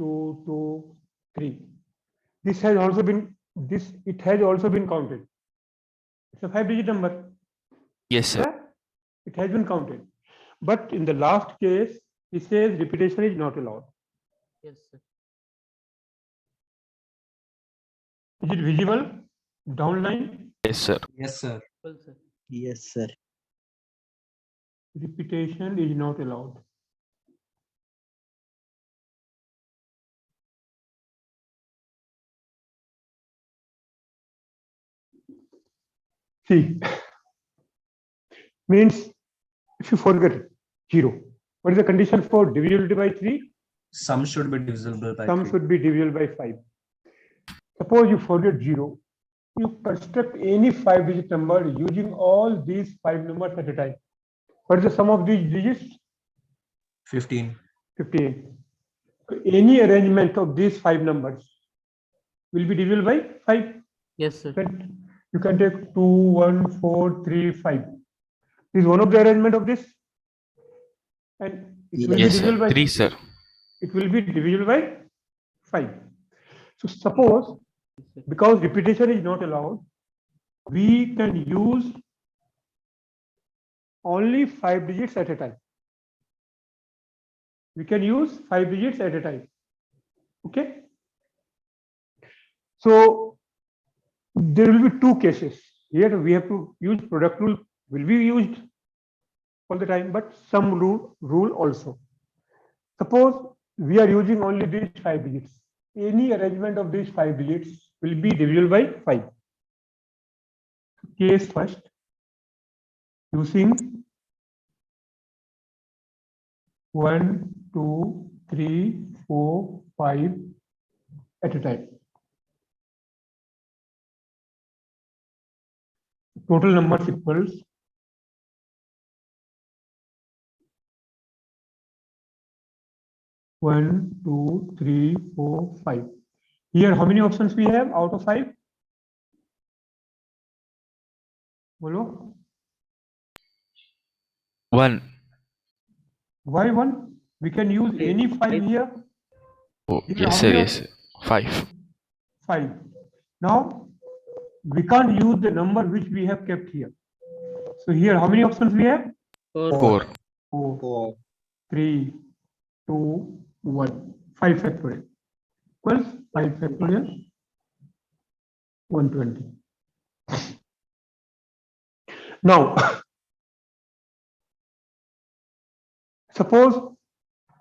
2, 2, 3. This has also been it has also been counted. It's a 5-digit number. Yes, sir. Yeah? It has been counted. But in the last case, it says repetition is not allowed. Yes, sir. Is it visible? Downline? Yes, sir. Yes, sir. Well, sir. Yes, sir. Repetition is not allowed. See, means if you forget 0, what is the condition for divisibility by 3? Sum should be divisible by Sum 3. should be divisible by 5. Suppose you forget 0, you construct any 5-digit number using all these 5 numbers at a time. What is the sum of these digits? 15. 15. So any arrangement of these 5 numbers will be divisible by 5. Yes, sir. You can take 2, 1, 4, 3, 5. This is one of the arrangement of this. And it will Yes, be divisible sir. by 3, sir. It will be divisible by 5. So suppose, because repetition is not allowed, we can use only 5 digits at a time. We can use 5 digits at a time. Okay. So there will be 2 cases. Here we have to use product rule will be used all the time, but some rule also. Suppose we are using only these 5 digits. Any arrangement of these 5 digits will be divisible by 5. Case first, using 1, 2, 3, 4, 5 at a time. Total numbers equals 1, 2, 3, 4, 5. Here, how many options we have out of 5? Bolo? 1. Why 1? We can use any 5 here. Oh, Here, yes, how sir. many Yes, sir. 5. 5. Now, we can't use the number which we have kept here. So here, how many options we have? 4. 4, Four. 3, 2, 1. 5 factorial. Equals 5 factorial 120. Now, suppose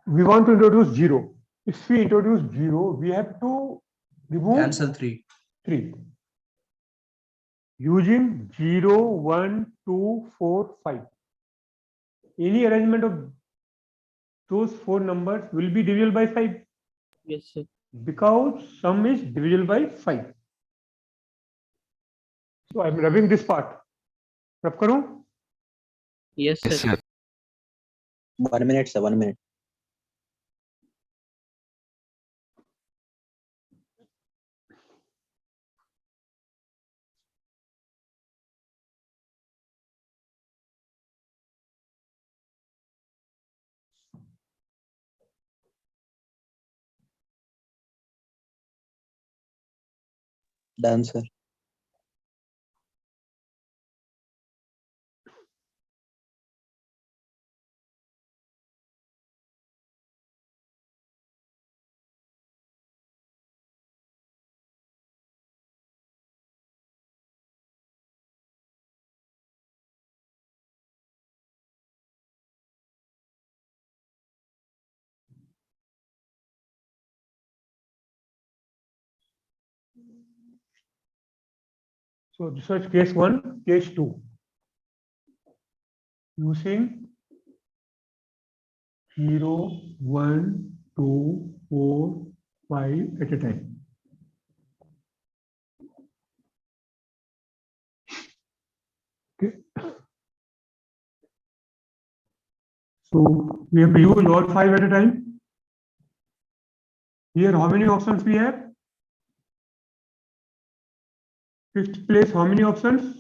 we want to introduce 0. If we introduce 0, we have to remove Cancel 3. 3. Using 0, 1, 2, 4, 5. Any arrangement of those 4 numbers will be divisible by 5 Yes, sir. because sum is divisible by 5. So I'm rubbing this part. Rub karu? Yes, Yes, sir. sir. 1 minute, sir. 1 minute. Done, sir. So this was case 1, case 2. Using 0, 1, 2, 4, 5 at a time. Okay. So we have to use all 5 at a time. Here, how many options we have? Fifth place, how many options?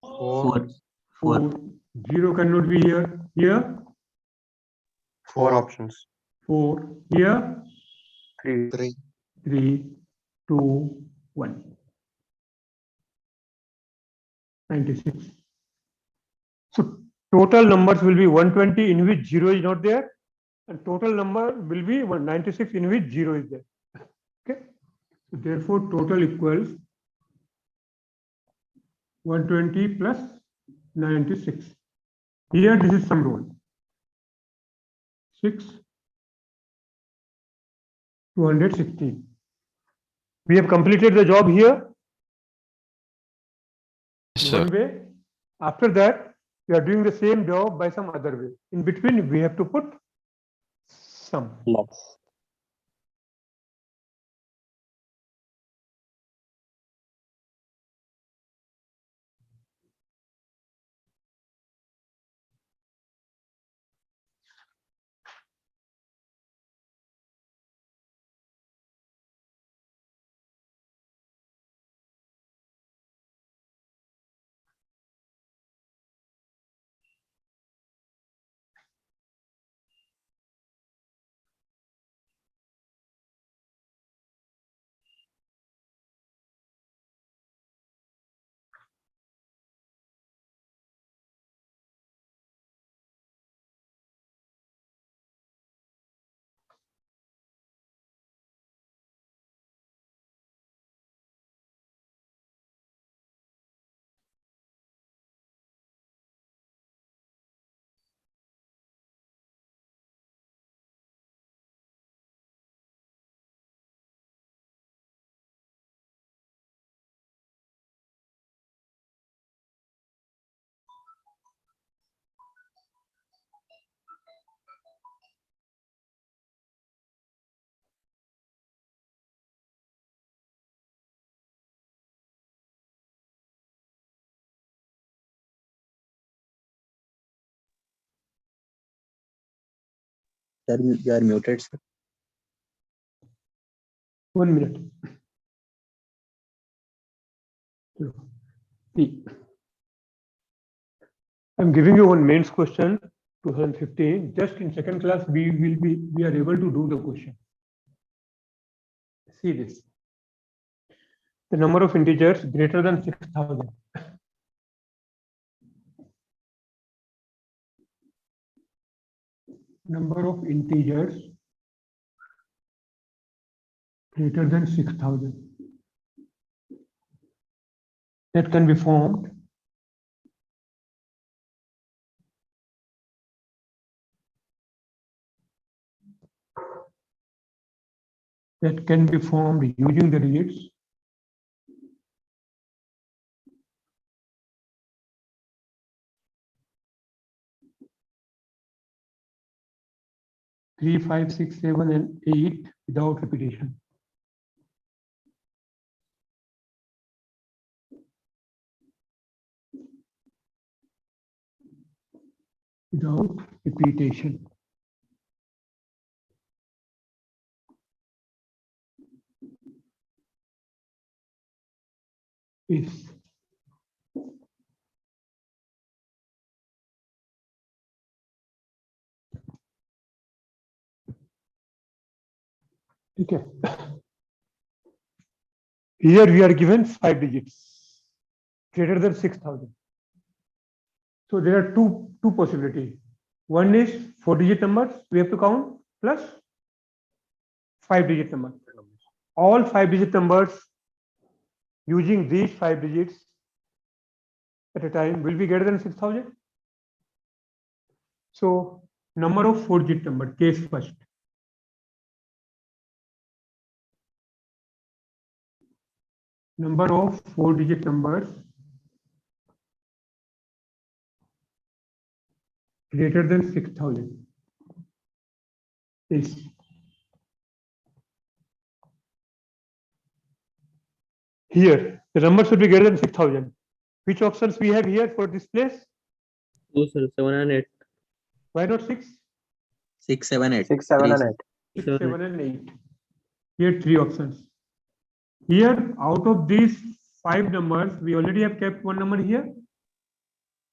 4. 4. 0 cannot be here. Here, 4 options. 4. Here, 3. 3. 3, 2, 1. 96. So total numbers will be 120 in which 0 is not there, and total number will be 196 in which 0 is there. Okay. So therefore, total equals 120 plus 96. Here, this is some rule. 6, 216. We have completed the job here Yes, one sir. way. After that, we are doing the same job by some other way. In between, we have to put sum. Loss. Sir, you are muted, sir. 1 minute. See, I'm giving you one mains question, 2015. Just in second class, we are able to do the question. See this. The number of integers greater than 6,000. Number of integers greater than 6,000. That can be formed using the digits 3, 5, 6, 7, and 8 without repetition. Without repetition. Is okay. Here we are given 5 digits greater than 6,000. So there are two possibilities. One is 4-digit numbers we have to count plus 5-digit numbers. All 5-digit numbers using these 5 digits at a time will be greater than 6,000. So number of 4-digit number, case first. Number of 4-digit numbers greater than 6,000 is here. The number should be greater than 6,000. Which options we have here for this place? 2, sir. 7 and 8. Why not 6? 6, 7, 8. 6, 7, and 8. 6, 7, and 8. Here 3 options. Here, out of these 5 numbers, we already have kept one number here.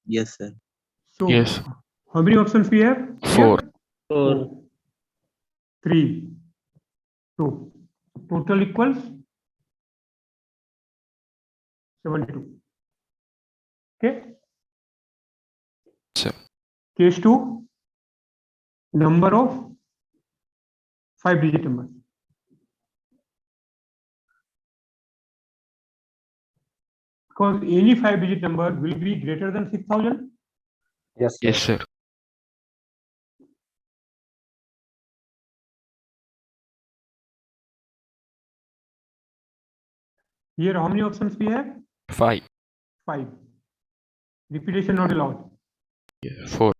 Yes, sir. So, Yes. how many options we have? 4. 4. 3, 2. Total equals 72. Okay. Sir. Case 2, number of 5-digit numbers. Because any 5-digit number will be greater than 6,000. Yes, sir. Yes, sir. Here, how many options we have? 5. 5. Repetition not allowed. 4.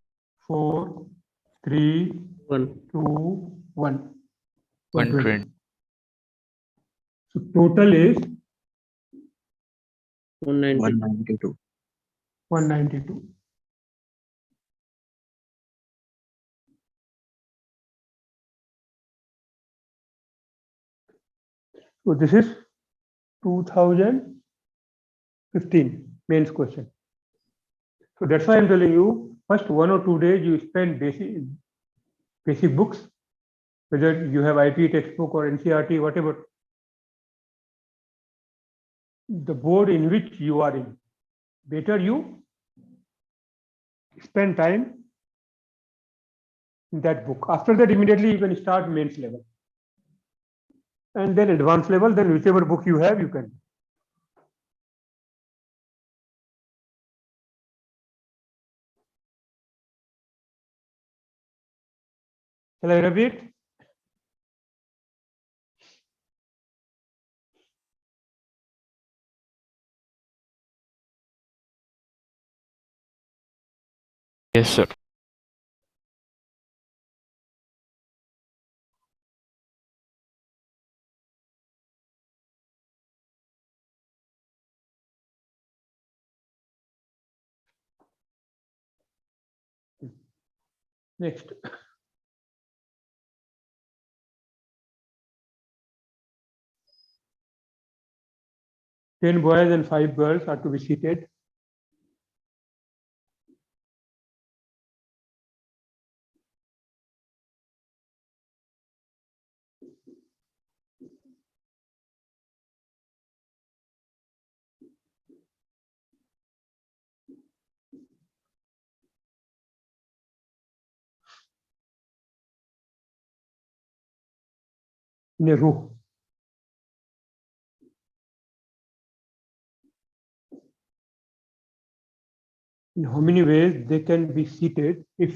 4, 3, 1. 2, 1. 120. So total is 190. 192. 192. So this is 2015 mains question. So that's why I'm telling you, first 1 or 2 days you spend basic books, whether you have IT textbook or NCERT, whatever the board in which you are in. Better you spend time in that book. After that, immediately you can start mains level. And then advanced level, then whichever book you have, you can. Shall I repeat? Yes, sir. Next. Ten boys and 5 girls are to be seated. In a row. In how many ways they can be seated if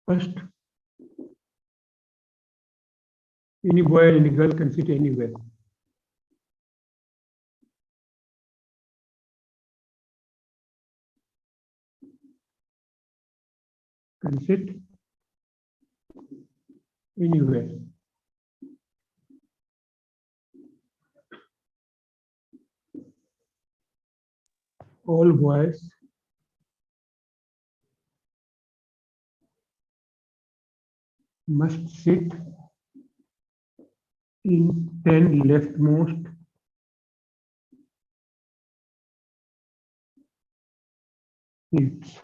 first any boy and any girl can sit anywhere. Can sit anywhere. All boys must sit in 10 leftmost seats.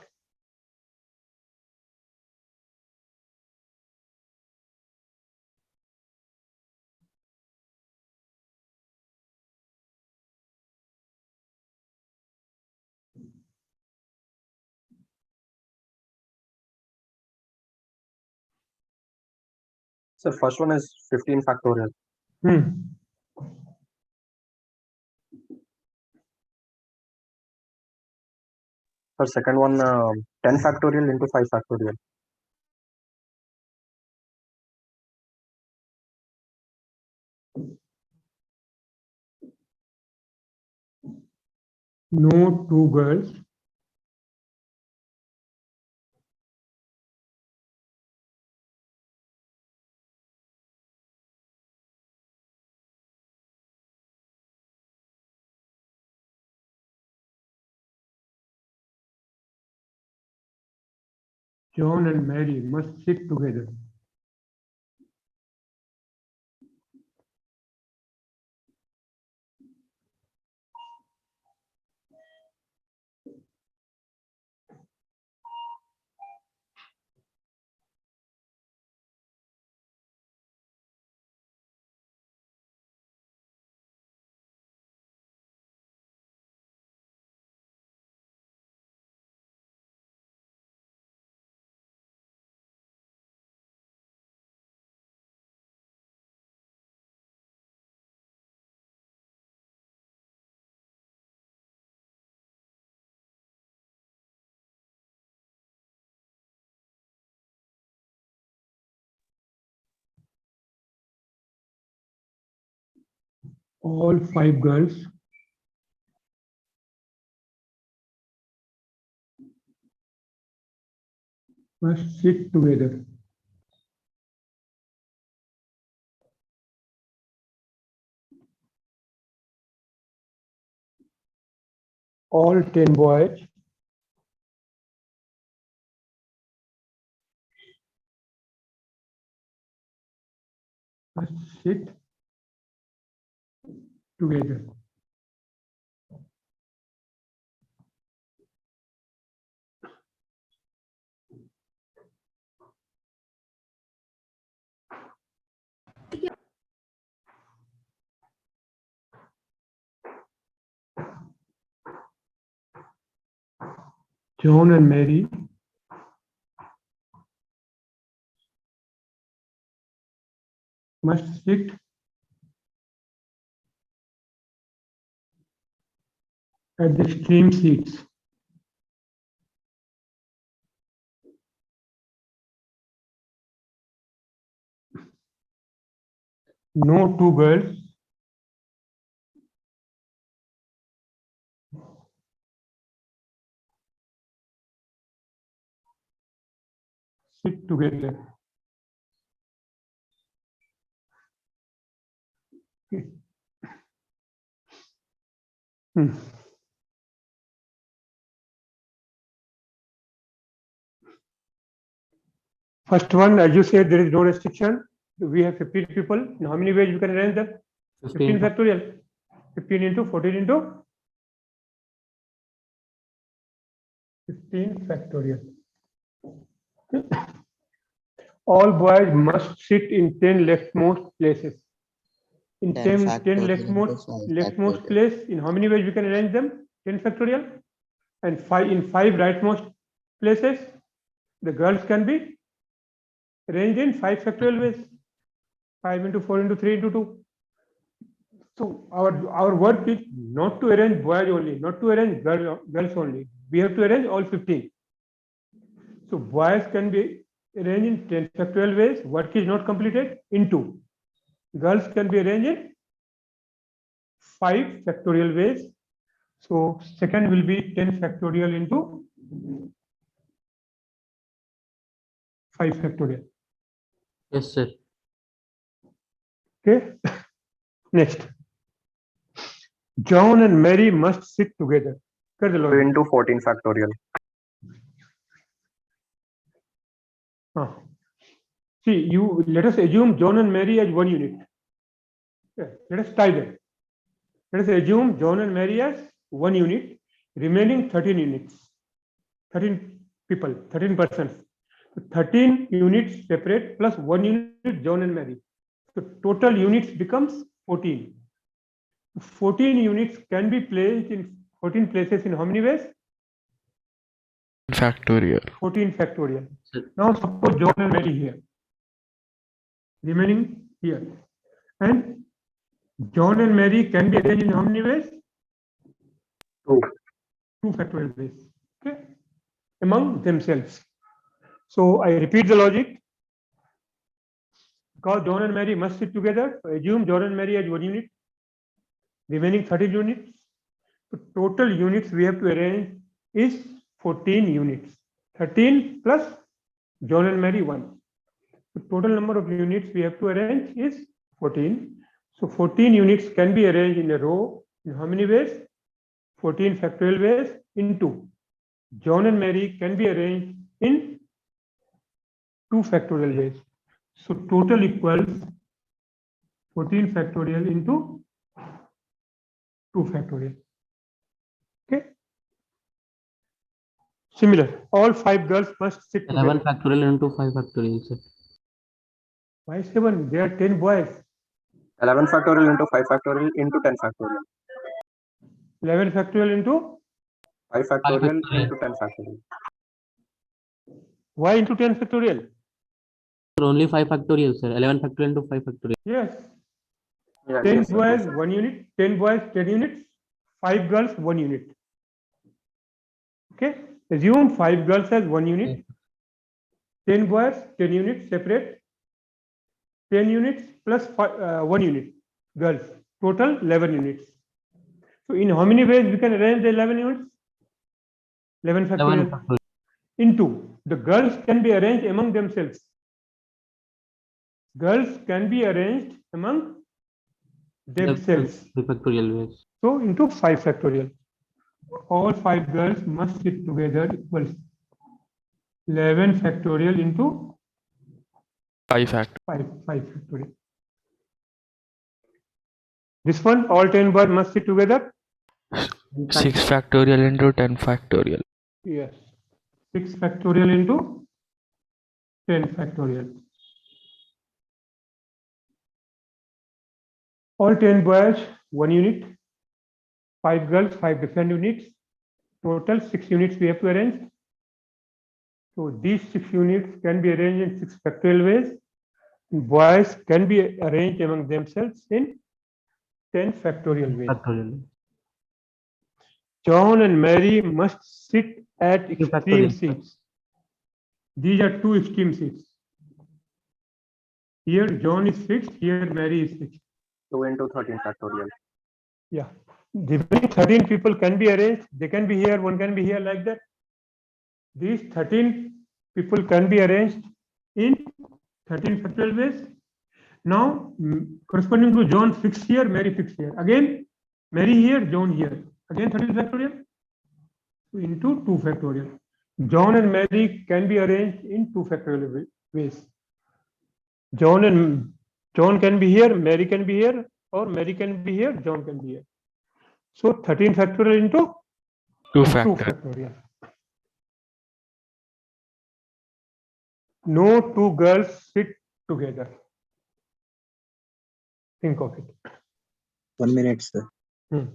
So first one is 15 factorial. Hmm. For second one, 10 factorial into 5 factorial. No two girls John and Mary must sit together. All 5 girls must sit together. All 10 boys must sit together. John and Mary must sit at the stream seats. No 2 girls sit together. Okay. First one, as you said, there is no restriction. We have 15 people. In how many ways you can arrange them? 15 factorial. 15 into 14 into 15 factorial. All boys must sit in 10 leftmost places. In 10 leftmost place, in how many ways we can arrange them? 10 factorial. And 5 in 5 rightmost places, the girls can be arranged in 5 factorial ways. 5 into 4 into 3 into 2. So our work is not to arrange boys only, not to arrange girls only. We have to arrange all 15. So boys can be arranged in 10 factorial ways. Work is not completed in 2. Girls can be arranged in 5 factorial ways. So second will be 10 factorial into 5 factorial. Yes, sir. Okay. Next. John and Mary must sit together. Kar the 2 logic. into 14 factorial. See, let us assume John and Mary as 1 unit. Okay. Let us tie them. Let us assume John and Mary as 1 unit, remaining 13 units. 13 people, 13 persons. So 13 units separate plus 1 unit John and Mary. So total units becomes 14. 14 units can be placed in 14 places in how many ways? Factorial. 14 factorial. Now suppose John and Mary here, remaining here, and John and Mary can be arranged in how many ways? 2. 2 factorial ways. Okay, among themselves. So I repeat the logic. Because John and Mary must sit together, so assume John and Mary as 1 unit, remaining 13 units. So total units we have to arrange is 14 units. 13 plus John and Mary 1. The total number of units we have to arrange is 14. So 14 units can be arranged in a row in how many ways? 14 factorial ways into John and Mary can be arranged in 2 factorial ways. So total equals 14 factorial into 2 factorial. Okay. Similar, all 5 girls must sit 11 together. factorial into 5 factorial, sir. Why 7? There are 10 boys. 11 factorial into 5 factorial into 10 factorial. 11 factorial into 5 factorial factorial. into 10 factorial. y into 10 factorial. Only 5 factorial, sir. 11 factorial into 5 factorial. Yes. Yeah, 10 yes, sir, boys, yes, sir. 1 unit, 10 boys, 10 units, 5 girls, 1 unit. Okay. Assume 5 girls has 1 unit, 10 boys, 10 units separate, 10 units plus 1 unit girls, total 11 units. So in how many ways we can arrange the 11 units? 11 11 factorial factorial. into the girls can be arranged among themselves. Girls can be arranged among themselves. 3 factorial ways. So into 5 factorial. All 5 girls must sit together equals 11 factorial into 5 factor. 5 factorial. This one, all 10 boys must sit together. 6 factorial into 10 factorial. Yes. 6 factorial into 10 factorial. All 10 boys, 1 unit. 5 girls, 5 different units. Total 6 units we have to arrange. So these 6 units can be arranged in 6 factorial ways. Boys can be arranged among themselves in 10 factorial ways. Factorial. John and Mary must sit at extreme factorial. seats. These are 2 extreme seats. Here John is fixed, here Mary is fixed. 2 into 13 factorial. Yeah. The remaining 13 people can be arranged. They can be here, one can be here like that. These 13 people can be arranged in 13 factorial ways. Now, corresponding to John fixed here, Mary fixed here. Again, Mary here, John here. Again 13 factorial into 2 factorial. John and Mary can be arranged in 2 factorial ways. John can be here, Mary can be here, or Mary can be here, John can be here. So 13 factorial into 2 2 factor. factorial. No 2 girls sit together. Think of it. 1 minute, sir. Hmm.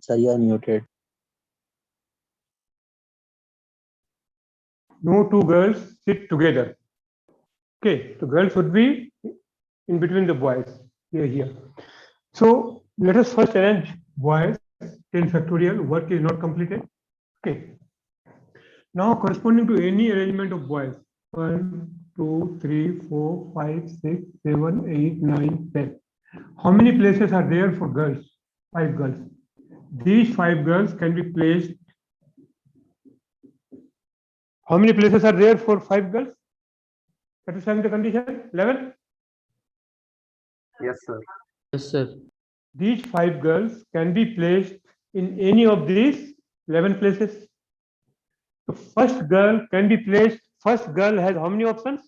Sir, you are muted. No two girls sit together. Okay, the girls would be in between the boys here. So let us first arrange boys 10 factorial. Work is not completed. Okay. Now corresponding to any arrangement of boys 1, 2, 3, 4, 5, 6, 7, 8, 9, 10. How many places are there for girls? 5 girls. These 5 girls can be placed. How many places are there for 5 girls? Satisfying the condition? 11? Yes, sir. Yes, sir. These 5 girls can be placed in any of these 11 places. The first girl can be placed. First girl has how many options?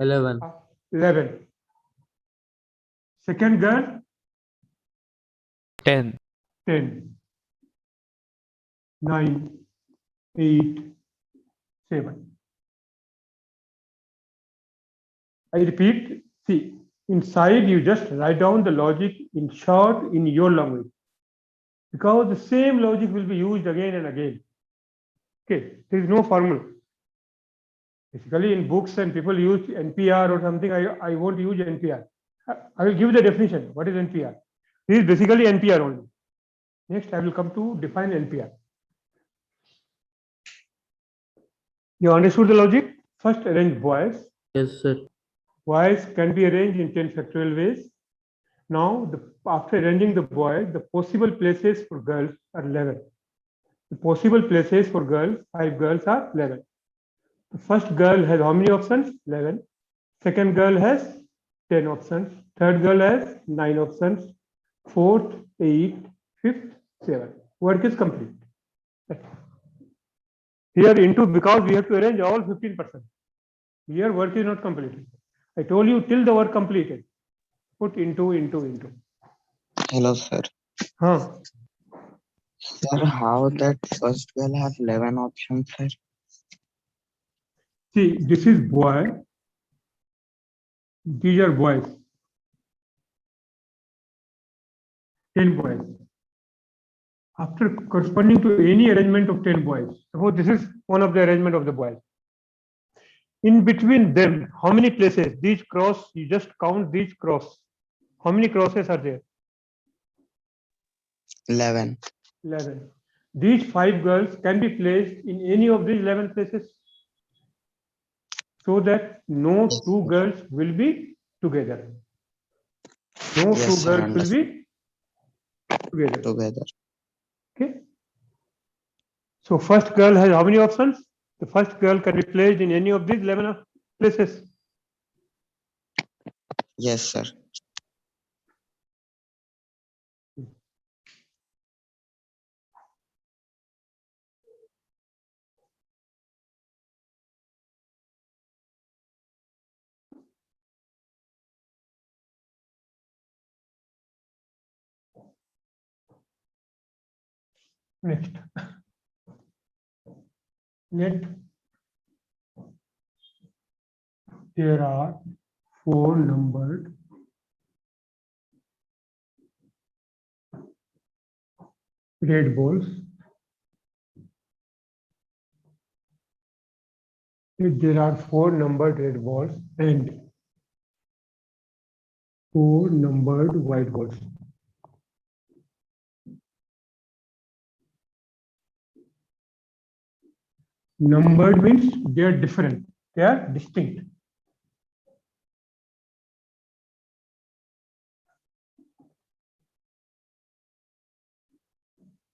11. 11. Second girl, 10. 10. 9, 8, 7. I repeat, see, inside you just write down the logic in short in your language. Because the same logic will be used again and again. Okay, there is no formula. Basically, in books and people use NPR or something, I won't use NPR. I will give the definition. What is NPR? This is basically NPR only. Next, I will come to define NPR. You understood the logic? First, arrange boys. Yes, sir. Boys can be arranged in 10 factorial ways. Now, after arranging the boys, the possible places for girls are 11. The possible places for girls, 5 girls are 11. The first girl has how many options? 11. Second girl has 10 options. Third girl has 9 options. Fourth, 8, fifth, 7. Work is complete. Here into, because we have to arrange all 15%. Here work is not completed. I told you till the work completed. Put into. Hello, sir. Huh. Sir, how that first girl have 11 options, sir? See, this is boy. These are boys. 10 boys. After corresponding to any arrangement of 10 boys, suppose this is one of the arrangement of the boys. In between them, how many places? These cross, you just count these cross. How many crosses are there? 11. 11. These 5 girls can be placed in any of these 11 places so that no Yes, two sir. girls will be together. No Yes, two sir, girls will be together. together. Okay. So first girl has how many options? The first girl can be placed in any of these 11 places. Yes, sir. Next. Net. There are 4 numbered red balls. There are 4 numbered red balls and 4 numbered white balls. Numbered means they are different, they are distinct.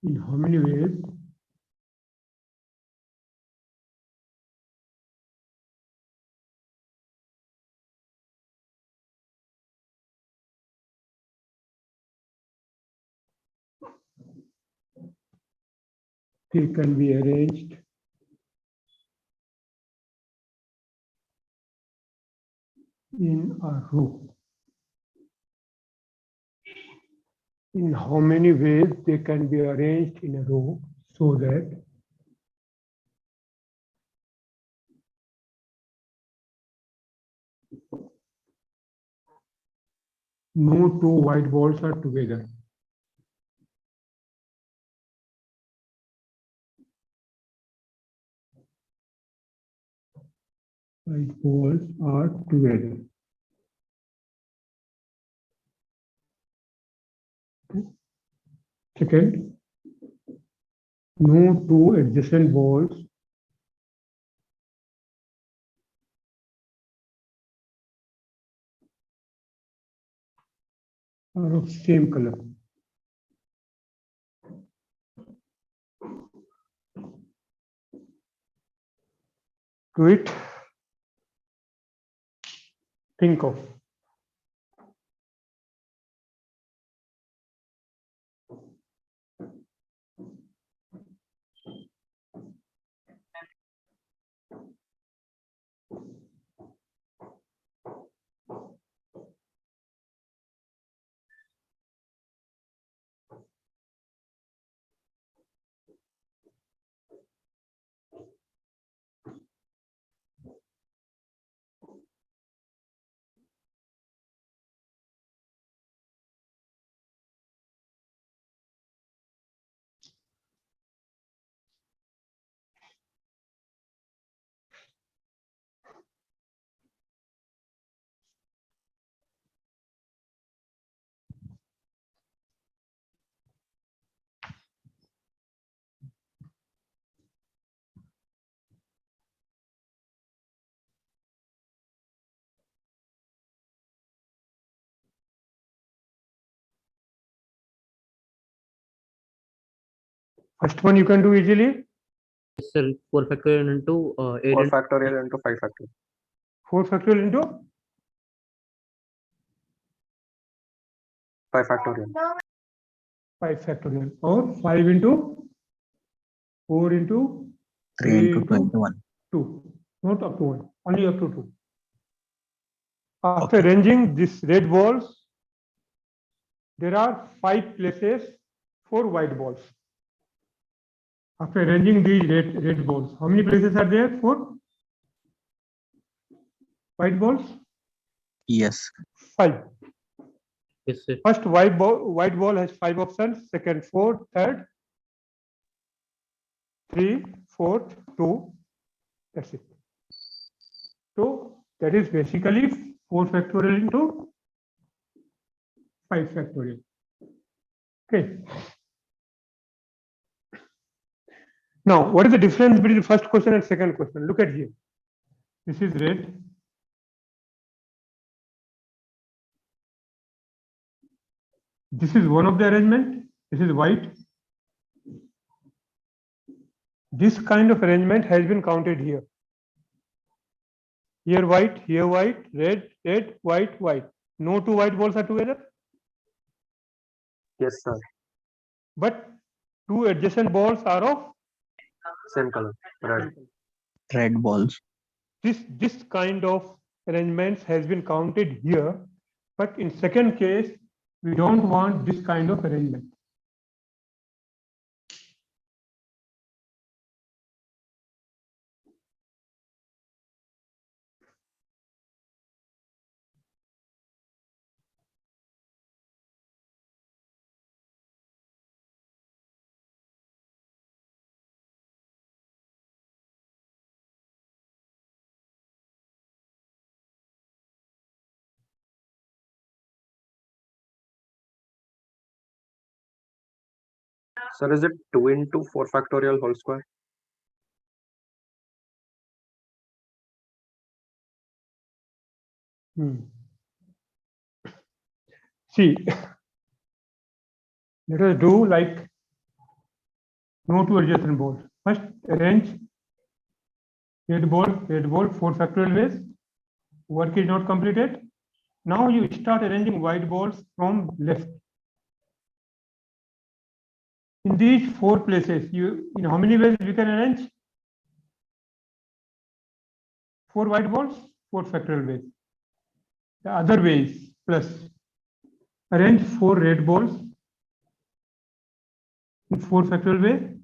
In how many ways? They can be arranged in a row. In how many ways they can be arranged in a row so that no two white balls are together. white balls are together. Second, no two adjacent balls are of same color. To it, think of first one you can do easily. Yes, sir. 4 factorial into 8 4 into factorial into 5 factorial. 4 factorial into 5 factorial. 5 factorial, or 5 into 4 into 3 into 21. 2, not up to 1, only up to 2. After Okay. arranging these red balls, there are 5 places for white balls. After arranging these red balls, how many places are there for white balls? Yes. 5. yes, sir. First white ball has 5 options, second 4, third 3, fourth 2. That's it. So that is basically 4 factorial into 5 factorial. Okay. Now, what is the difference between the first question and second question? Look at here. This is red. This is one of the arrangement. This is white. This kind of arrangement has been counted here. Here white, red, red, white, white. No two white balls are together, Yes, sir. but two adjacent balls are of Same color. Right. Red balls. this kind of arrangements has been counted here, but in second case, we don't want this kind of arrangement. Sir, is it 2 into 4 factorial whole square? See, let us do like no two adjacent balls. First, arrange red ball, 4 factorial ways. Work is not completed. Now you start arranging white balls from left. In these 4 places, in how many ways we can arrange 4 white balls? 4 factorial ways. The other ways plus arrange 4 red balls in 4 factorial way.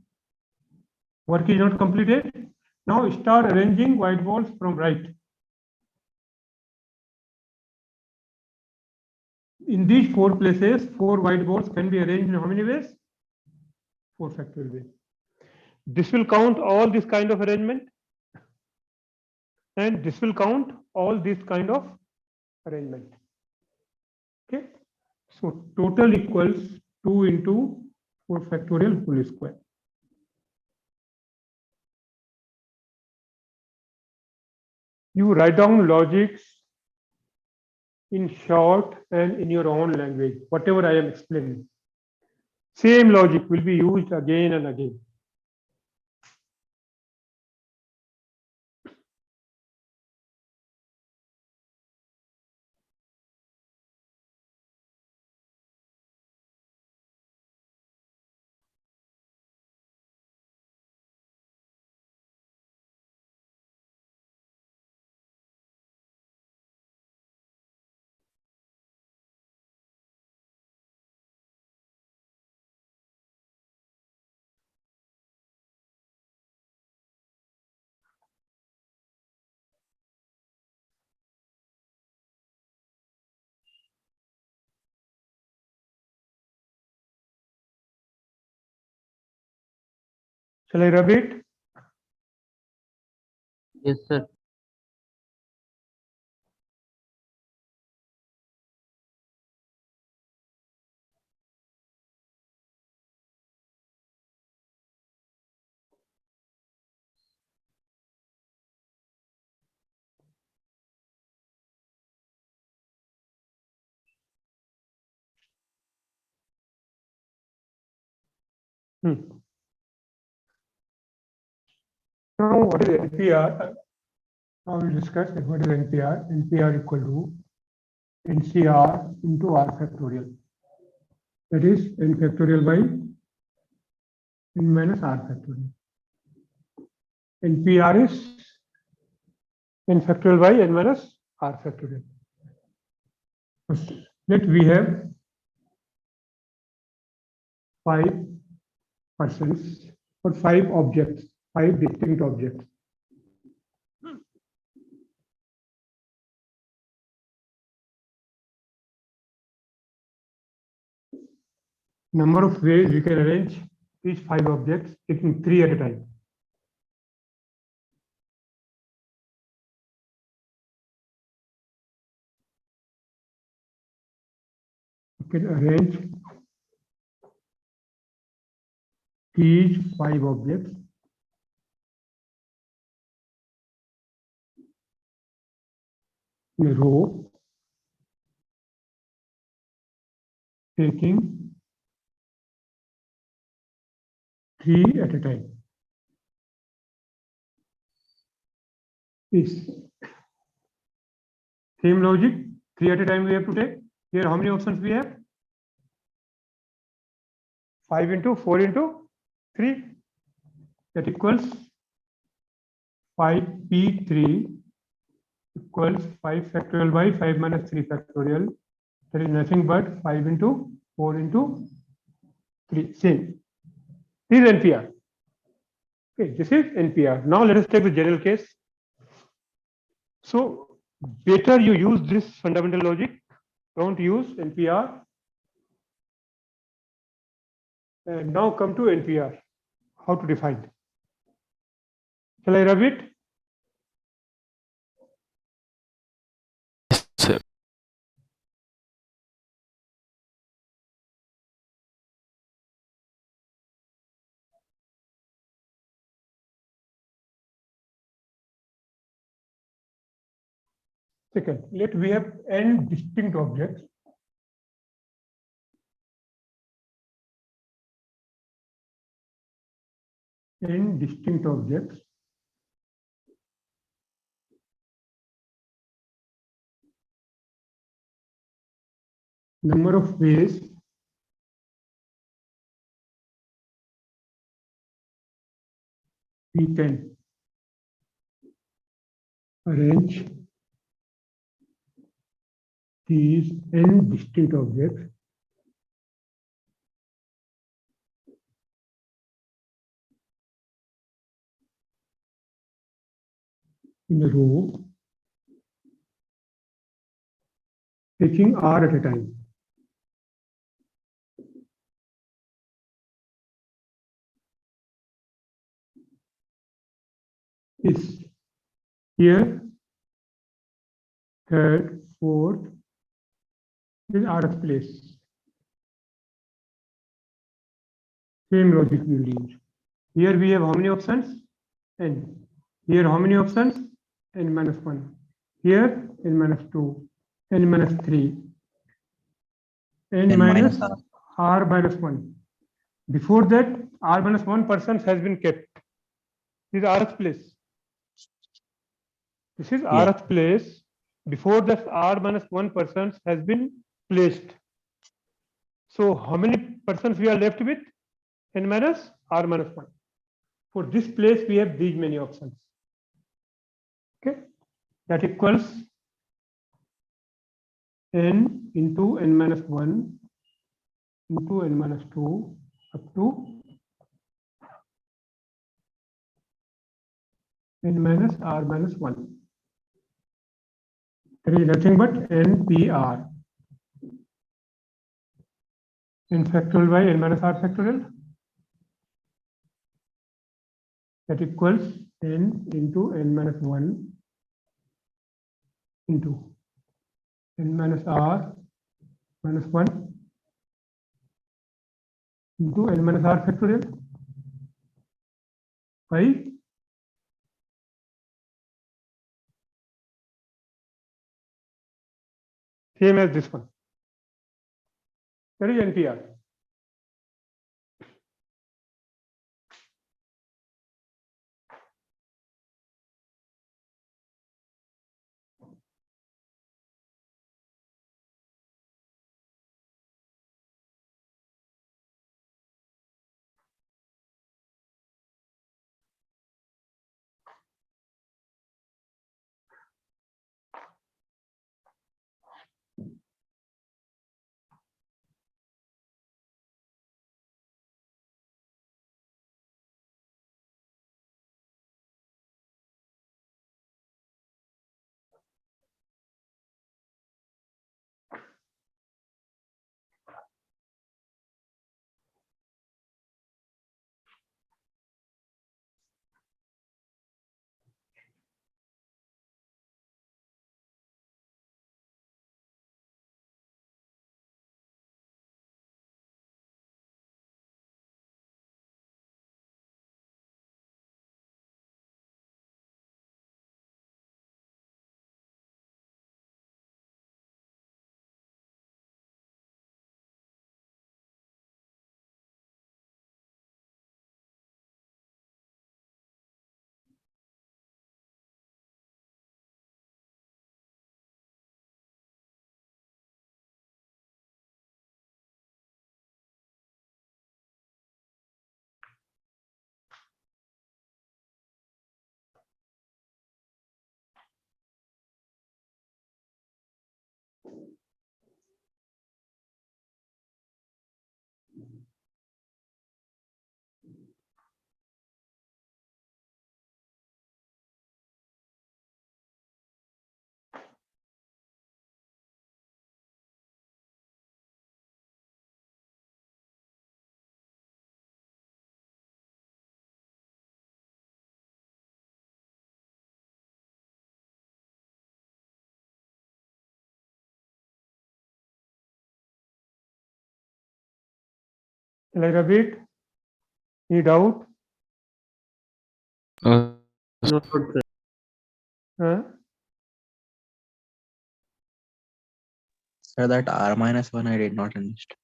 Work is not completed. Now start arranging white balls from right. In these 4 places, 4 white balls can be arranged in how many ways? 4 factorial ways. This will count all this kind of arrangement. and this will count all this kind of arrangement. Okay, so total equals 2 into 4 factorial whole square. You write down logics in short and in your own language, whatever I am explaining. Same logic will be used again and again. Shall I rub it? Yes, sir. Now, what is NPR? Now we discuss what is NPR. NPR equal to NCR into R factorial. That is n factorial by n minus R factorial. NPR is n factorial by n minus R factorial. Let we have 5 persons or 5 objects, 5 distinct objects. Number of ways we can arrange these 5 objects, taking 3 at a time. You can arrange these 5 objects in a row, taking 3 at a time. Is same logic, 3 at a time we have to take. Here, how many options we have? 5 into 4 into 3. That equals 5p3 equals 5 factorial by 5 minus 3 factorial. That is nothing but 5 into 4 into 3. Same. This is NPR. Okay, this is NPR. Now let us take the general case. So better you use this fundamental logic. Don't use NPR. And now come to NPR. How to define? Shall I rub it? Yes, sir. Second, let we have n distinct objects. N distinct objects. Number of ways we can arrange these n distinct objects in a row, taking R at a time. Is here, third, fourth, this rth place. Same logic we will use. Here we have how many options? N. Here how many options? N minus 1. Here n minus 2, n minus 3, n N minus minus r minus 1. Before that, r minus 1 person has been kept. This is rth place. This is Yeah. rth place. Before that, r minus 1 persons has been placed. So how many persons we are left with? N minus r minus 1. For this place, we have these many options. Okay, that equals n into n minus 1 into n minus 2 up to n minus r minus 1. There is nothing but npr. N factorial by n minus r factorial. That equals n into n minus 1 into n minus r minus 1 into n minus r factorial by same as this one. That is NPR. Shall I repeat? Any doubt? Uh, No, sir. Huh? Sir, that r minus 1 I did not understand.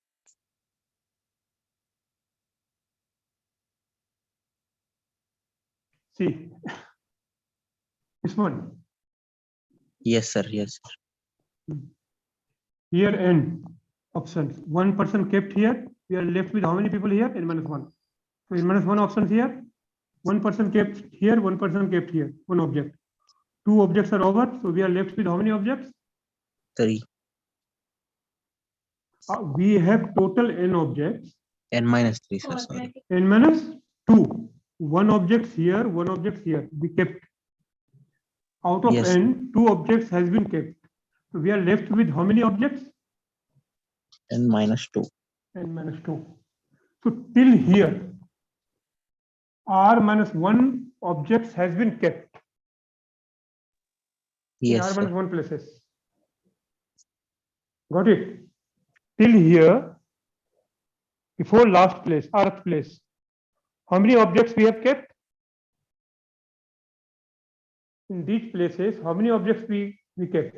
See, this one. Yes, sir. Yes, sir. Here n options. One person kept here. We are left with how many people here? N minus 1. So n minus 1 options here. One person kept here. One person kept here. One object. Two objects are over. So we are left with how many objects? 3. We have total n objects. N minus 3, sir. Sorry. N minus 2. One object here. One object here. We kept. Out of Yes. n, 2 objects has been kept. So we are left with how many objects? N minus 2. N minus 2. So till here, r minus 1 objects has been kept. in Yes, R sir. minus 1 places. Got it? Till here, before last place, Rth place, how many objects we have kept? In these places, how many objects we kept?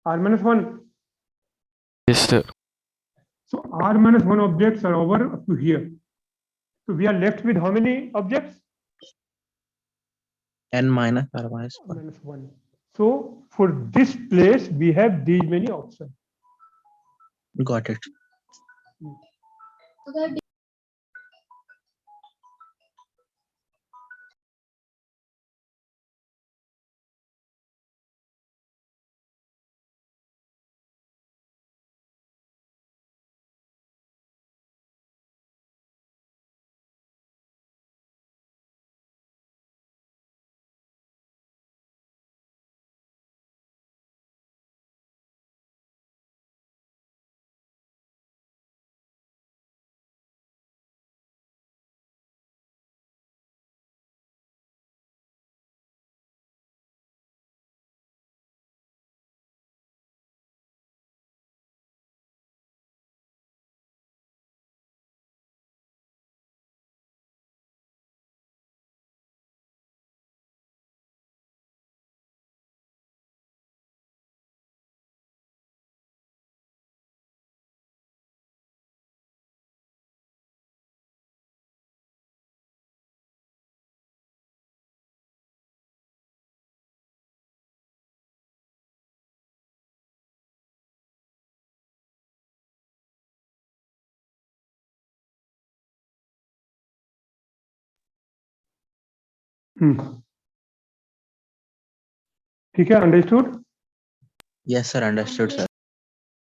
R minus 1. Yes, sir. So R minus 1 objects are over up to here. So we are left with how many objects? N minus R minus 1. Minus 1. So for this place, we have these many options. Got it. ठीक है, understood? Yes, sir. Understood, sir.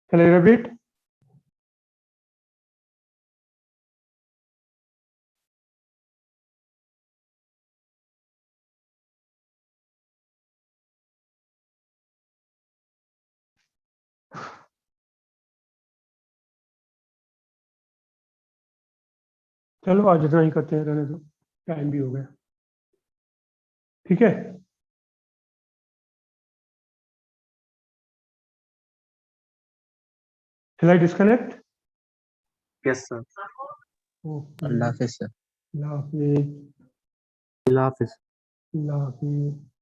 Shall I elaborate? चलो आज इतना ही करते हैं, रहने दो, time भी हो गया। ठीक है, shall I disconnect? Yes, sir. Okay. Allah Hafiz, sir. Allah Hafiz. Allah Hafiz. Allah Hafiz.